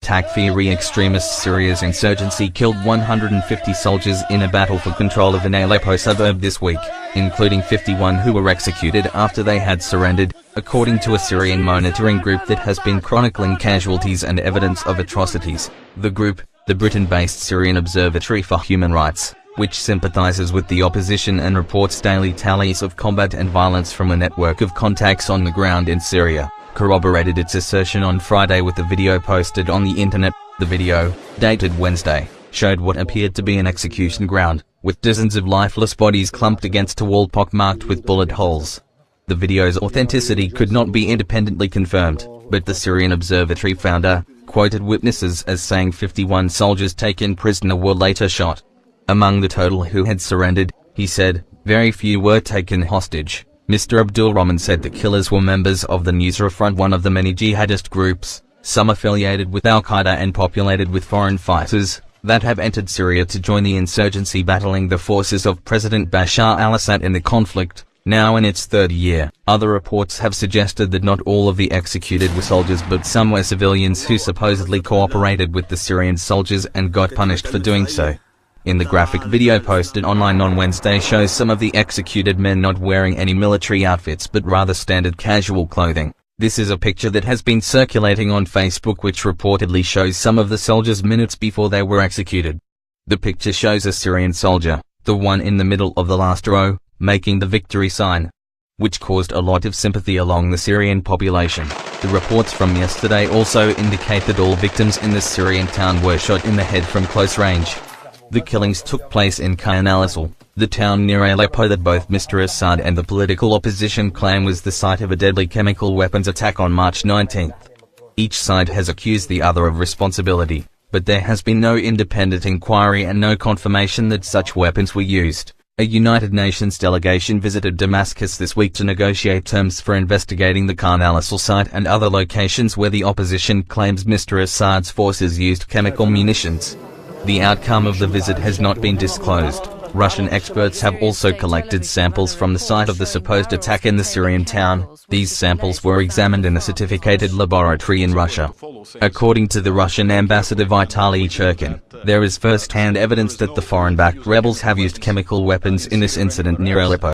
Takfiri extremists Syria's insurgency killed 150 soldiers in a battle for control of an Aleppo suburb this week, including 51 who were executed after they had surrendered, according to a Syrian monitoring group that has been chronicling casualties and evidence of atrocities. The group, the Britain-based Syrian Observatory for Human Rights, which sympathizes with the opposition and reports daily tallies of combat and violence from a network of contacts on the ground in Syria, corroborated its assertion on Friday with a video posted on the internet. The video, dated Wednesday, showed what appeared to be an execution ground, with dozens of lifeless bodies clumped against a wall pockmarked with bullet holes. The video's authenticity could not be independently confirmed, but the Syrian Observatory founder quoted witnesses as saying 51 soldiers taken prisoner were later shot. Among the total who had surrendered, he said, very few were taken hostage. Mr. Abdul Rahman said the killers were members of the Nusra Front, one of the many jihadist groups, some affiliated with al-Qaeda and populated with foreign fighters, that have entered Syria to join the insurgency battling the forces of President Bashar al-Assad in the conflict, now in its third year. Other reports have suggested that not all of the executed were soldiers but some were civilians who supposedly cooperated with the Syrian soldiers and got punished for doing so. In the graphic video posted online on Wednesday shows some of the executed men not wearing any military outfits but rather standard casual clothing. This is a picture that has been circulating on Facebook which reportedly shows some of the soldiers minutes before they were executed. The picture shows a Syrian soldier, the one in the middle of the last row, making the victory sign, which caused a lot of sympathy along the Syrian population. The reports from yesterday also indicate that all victims in the Syrian town were shot in the head from close range. The killings took place in Assal, the town near Aleppo that both Mr. Assad and the political opposition claim was the site of a deadly chemical weapons attack on March 19. Each side has accused the other of responsibility, but there has been no independent inquiry and no confirmation that such weapons were used. A United Nations delegation visited Damascus this week to negotiate terms for investigating the Assal site and other locations where the opposition claims Mr. Assad's forces used chemical munitions. The outcome of the visit has not been disclosed. Russian experts have also collected samples from the site of the supposed attack in the Syrian town. These samples were examined in a certificated laboratory in Russia. According to the Russian ambassador Vitaly Churkin, there is first-hand evidence that the foreign-backed rebels have used chemical weapons in this incident near Aleppo.